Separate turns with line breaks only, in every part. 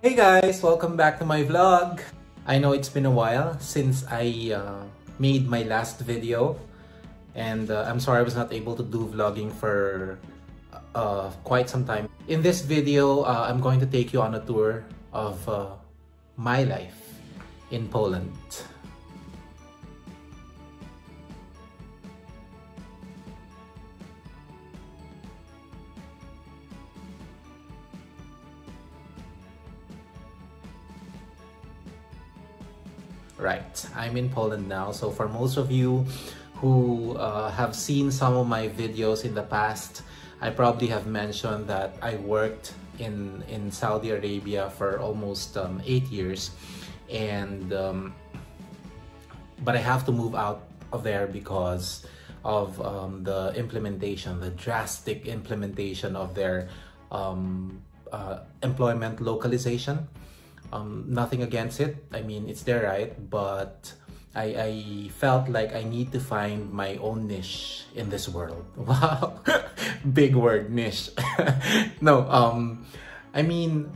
Hey guys, welcome back to my vlog. I know it's been a while since I made my last video, and I'm sorry I was not able to do vlogging for quite some time. In this video, I'm going to take you on a tour of my life in Poland. Right, I'm in Poland now. So for most of you who have seen some of my videos in the past, I probably have mentioned that I worked in Saudi Arabia for almost 8 years, and but I have to move out of there because of the implementation, the drastic implementation of their employment localization. Nothing against it. I mean, it's their right, but I felt like I need to find my own niche in this world. Wow, big word, niche. No, I mean,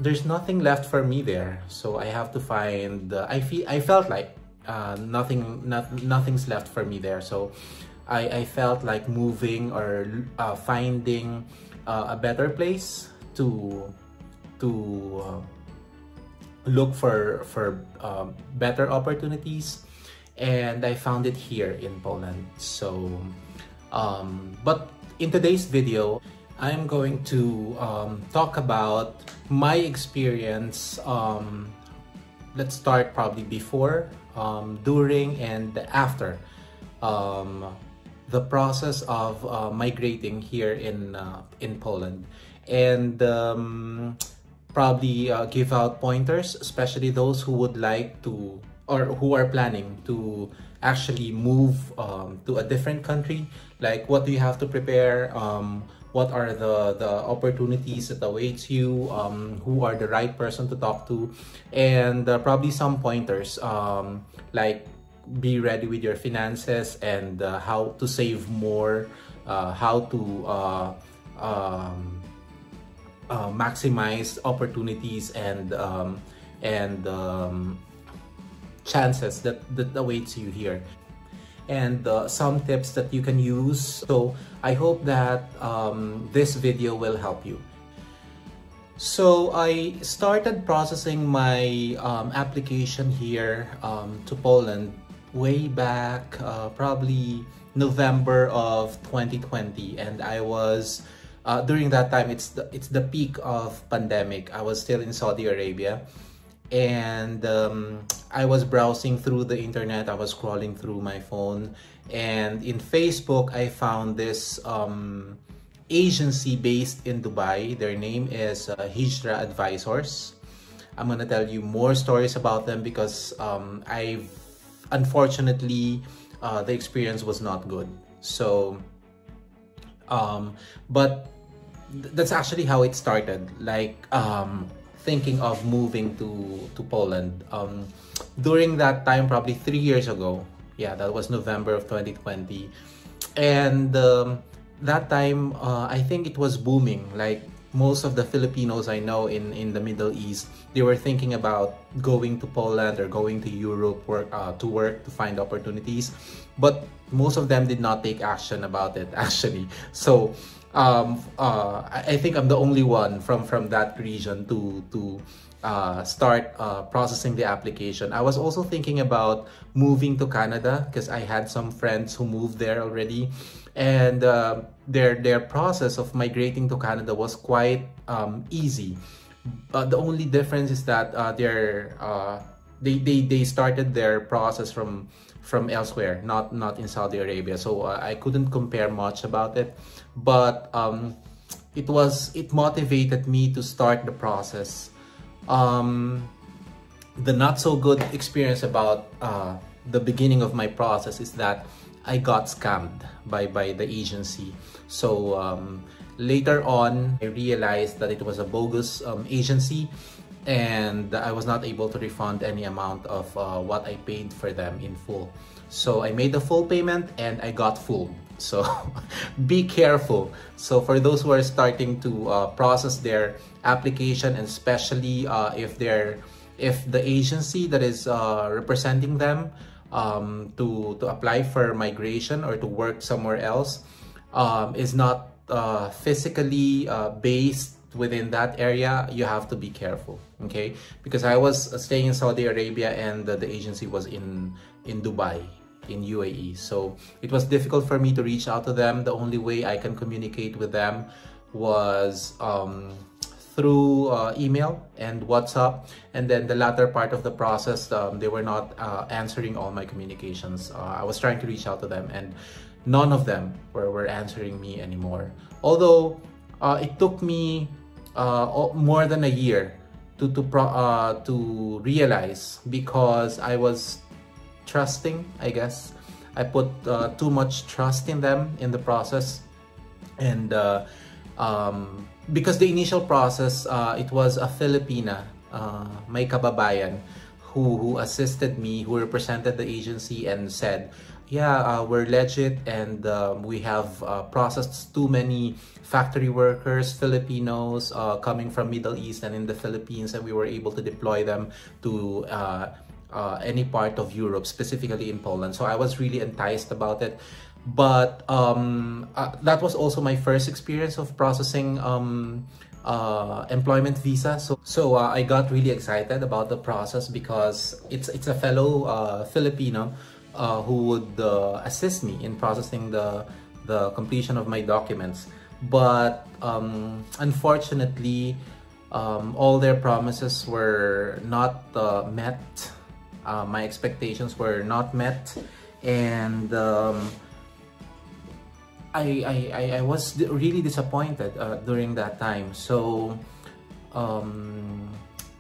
there's nothing left for me there, so I have to find. I felt like nothing's left for me there, so I felt like moving or finding a better place to look for better opportunities, and I found it here in Poland. So but in today's video, I'm going to talk about my experience. Let's start probably before, during, and after the process of migrating here in Poland, and probably give out pointers, especially those who would like to or who are planning to actually move to a different country. Like, what do you have to prepare? What are the opportunities that awaits you? Who are the right person to talk to? And probably some pointers, like be ready with your finances, and how to save more, how to maximize opportunities and chances that awaits you here, and some tips that you can use. So I hope that this video will help you. So I started processing my application here to Poland way back probably November of 2020, and I was during that time, it's the peak of pandemic. I was still in Saudi Arabia, and I was browsing through the internet. I was scrolling through my phone, and in Facebook I found this agency based in Dubai. Their name is Hijra Advisors. I'm gonna tell you more stories about them because I've unfortunately the experience was not good. So but that's actually how it started, like thinking of moving to Poland during that time, probably 3 years ago. Yeah, that was November of 2020, and that time I think it was booming. Like, most of the Filipinos I know in the Middle East, they were thinking about going to Poland or going to Europe to work, to find opportunities, but most of them did not take action about it, actually. So I think I'm the only one from that region to start processing the application. I was also thinking about moving to Canada because I had some friends who moved there already, and their process of migrating to Canada was quite easy. The only difference is that they started their process from elsewhere, not in Saudi Arabia. So I couldn't compare much about it, but it motivated me to start the process. The not so good experience about the beginning of my process is that I got scammed by the agency. So later on, I realized that it was a bogus agency, and I was not able to refund any amount of what I paid for them in full. So I made the full payment and I got fooled. So be careful. So for those who are starting to process their application, and especially if the agency that is representing them to apply for migration or to work somewhere else is not physically based within that area, you have to be careful, okay? Because I was staying in Saudi Arabia, and the agency was in Dubai, in UAE. So it was difficult for me to reach out to them. The only way I can communicate with them was through email and WhatsApp. And then the latter part of the process, they were not answering all my communications. I was trying to reach out to them, and none of them were answering me anymore. Although it took me more than a year to realize, because I was trusting, I guess. I put too much trust in them in the process. And because the initial process, it was a Filipina, may kababayan, who assisted me, who represented the agency and said, yeah, we're legit, and we have processed too many factory workers, Filipinos coming from Middle East and in the Philippines, and we were able to deploy them to any part of Europe, specifically in Poland. So I was really enticed about it. But that was also my first experience of processing employment visa. So I got really excited about the process, because it's a fellow Filipino who would assist me in processing the completion of my documents. But unfortunately, all their promises were not met. My expectations were not met, and I was really disappointed during that time. So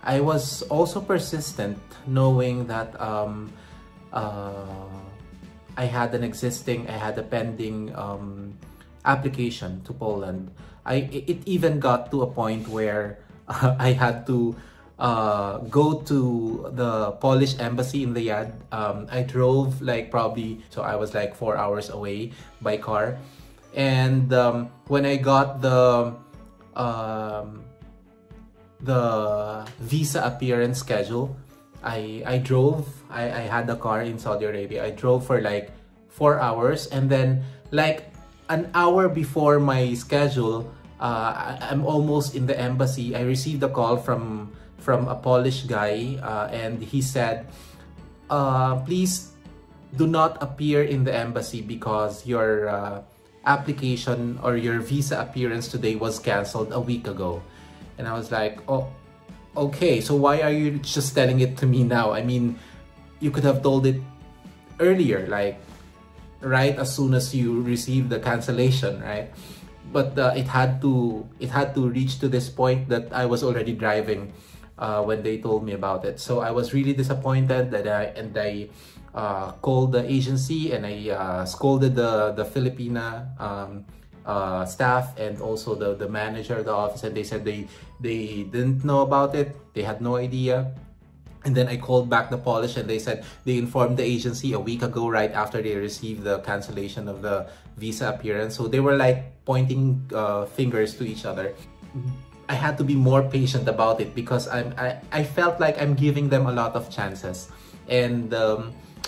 I was also persistent, knowing that I had a pending application to Poland. It even got to a point where I had to go to the Polish embassy in Riyadh. I drove so I was like 4 hours away by car. And when I got the visa appearance schedule, I drove. I had a car in Saudi Arabia. I drove for like 4 hours, and then like an hour before my schedule, I'm almost in the embassy. I received a call from a Polish guy, and he said, please do not appear in the embassy because your application or your visa appearance today was canceled a week ago. And I was like, oh, okay, so why are you just telling it to me now? I mean, you could have told it earlier, like right as soon as you received the cancellation, right? But it had to reach to this point that I was already driving when they told me about it. So I was really disappointed that I called the agency, and I scolded the Filipina staff and also the manager of the office, and they said they didn't know about it. They had no idea. And then I called back the Polish, and they said they informed the agency a week ago, right after they received the cancellation of the visa appearance. So they were like pointing fingers to each other. I had to be more patient about it, because I felt like I'm giving them a lot of chances. And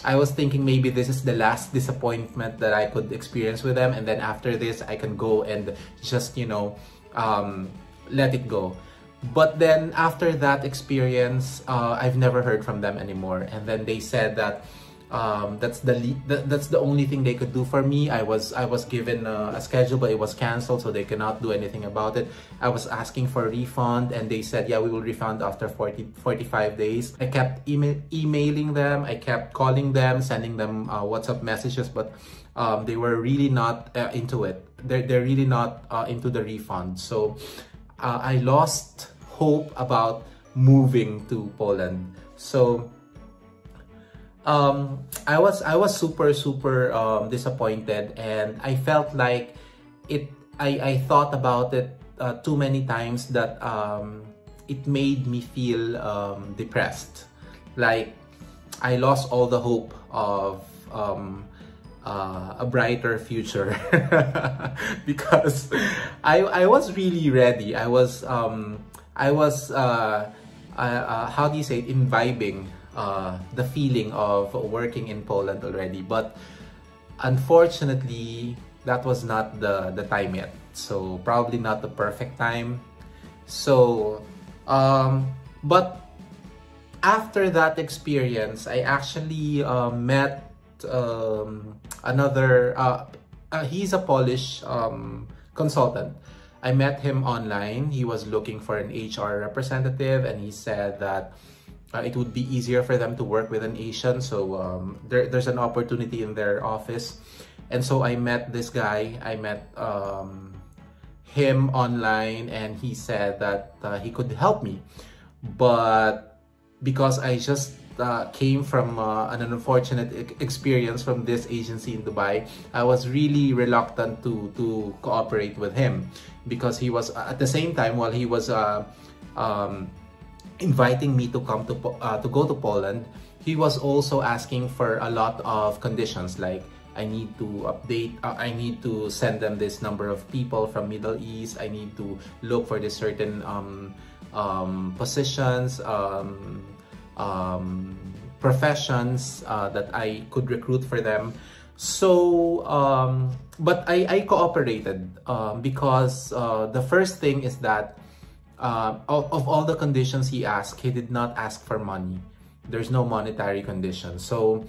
I was thinking maybe this is the last disappointment that I could experience with them, and then after this I can go and just, you know, let it go. But then after that experience, I've never heard from them anymore. And then they said that that's the only thing they could do for me. I was given a schedule, but it was canceled, so they cannot do anything about it. I was asking for a refund, and they said, yeah, we will refund after 45 days. I kept emailing them, I kept calling them, sending them WhatsApp messages, but they were really not into it. They're really not into the refund. So I lost hope about moving to Poland. So I was super disappointed, and I felt like I thought about it too many times, that it made me feel depressed. Like I lost all the hope of a brighter future because I was really ready. I was how do you say it, imbibing the feeling of working in Poland already, but unfortunately that was not the time yet, so probably not the perfect time. So but after that experience, I actually met another he's a Polish consultant. I met him online. He was looking for an HR representative, and he said that it would be easier for them to work with an Asian, so there's an opportunity in their office. And so I met this guy. I met him online, and he said that he could help me, but because I just came from an unfortunate experience from this agency in Dubai, I was really reluctant to cooperate with him, because he was at the same time, while he was inviting me to come to go to Poland, he was also asking for a lot of conditions, like I need to update, I need to send them this number of people from Middle East, I need to look for this certain positions, professions that I could recruit for them. So but I cooperated because the first thing is that of all the conditions he asked, he did not ask for money. There's no monetary condition. So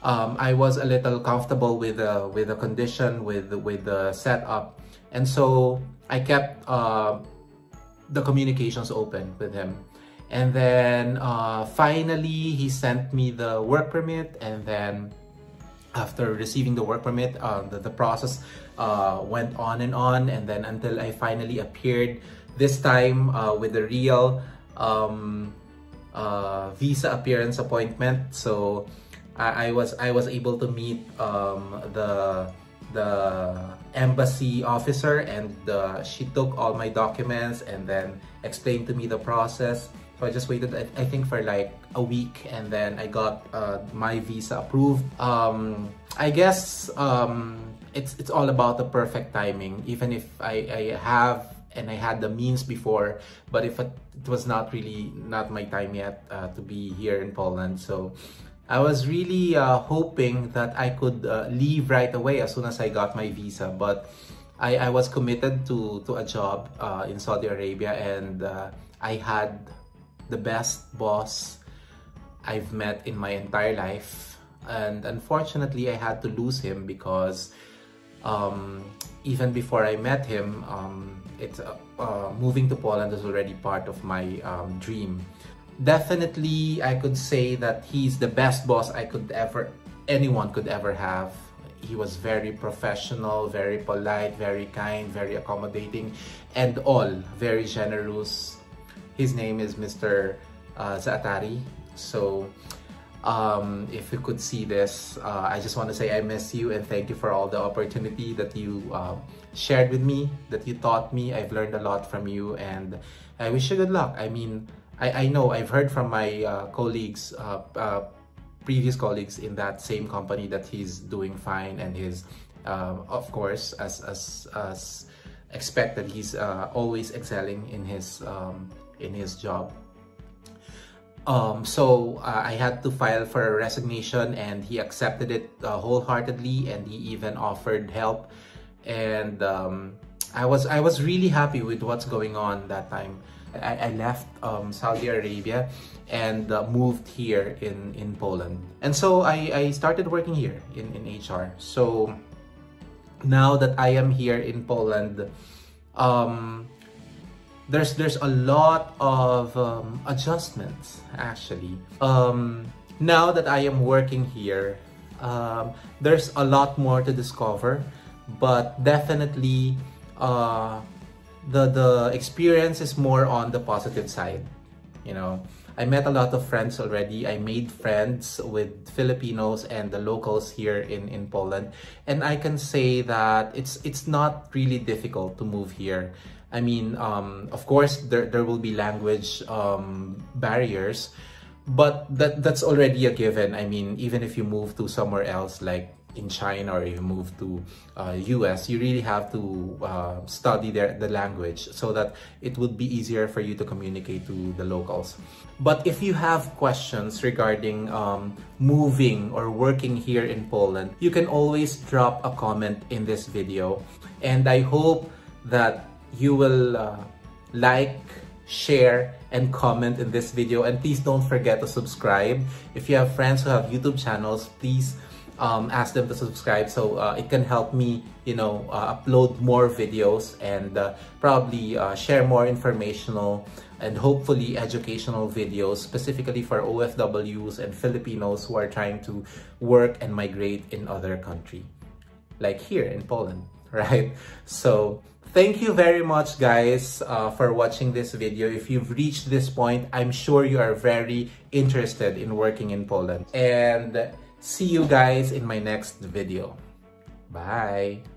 I was a little comfortable with the condition, with the setup, and so I kept the communications open with him. And then finally he sent me the work permit, and then after receiving the work permit, the process went on, and then until I finally appeared, this time with a real visa appearance appointment. So I was able to meet the embassy officer, and she took all my documents and then explained to me the process. So I just waited, I think, for like a week, and then I got my visa approved. I guess it's all about the perfect timing. Even if I had the means before, but if it was not my time yet to be here in Poland. So I was really hoping that I could leave right away as soon as I got my visa, but I was committed to a job in Saudi Arabia, and I had the best boss I've met in my entire life. And unfortunately, I had to lose him because even before I met him, moving to Poland is already part of my dream. Definitely, I could say that he's the best boss anyone could ever have. He was very professional, very polite, very kind, very accommodating, and all very generous. His name is Mr. Zaatari. So if you could see this, I just want to say I miss you, and thank you for all the opportunity that you shared with me, that you taught me. I've learned a lot from you, and I wish you good luck. I mean, I know I've heard from my colleagues, previous colleagues in that same company, that he's doing fine, and he's of course, as expected, he's always excelling in his job. So I had to file for a resignation, and he accepted it wholeheartedly, and he even offered help. And I was really happy with what's going on that time. I left Saudi Arabia and moved here in Poland, and so I started working here in HR. So now that I am here in Poland, there's a lot of adjustments actually. Now that I am working here, there's a lot more to discover, but definitely the experience is more on the positive side. You know, I met a lot of friends already. I made friends with Filipinos and the locals here in Poland, and I can say that it's not really difficult to move here. I mean, of course, there will be language barriers, but that's already a given. I mean, even if you move to somewhere else, like in China or you move to US, you really have to study the language so that it would be easier for you to communicate to the locals. But if you have questions regarding moving or working here in Poland, you can always drop a comment in this video. And I hope that you will like, share, and comment in this video. And please don't forget to subscribe. If you have friends who have YouTube channels, please ask them to subscribe so it can help me, upload more videos and probably share more informational and hopefully educational videos specifically for OFWs and Filipinos who are trying to work and migrate in other country, like here in Poland, right? So thank you very much, guys, for watching this video. If you've reached this point, I'm sure you are very interested in working in Poland. And see you guys in my next video. Bye!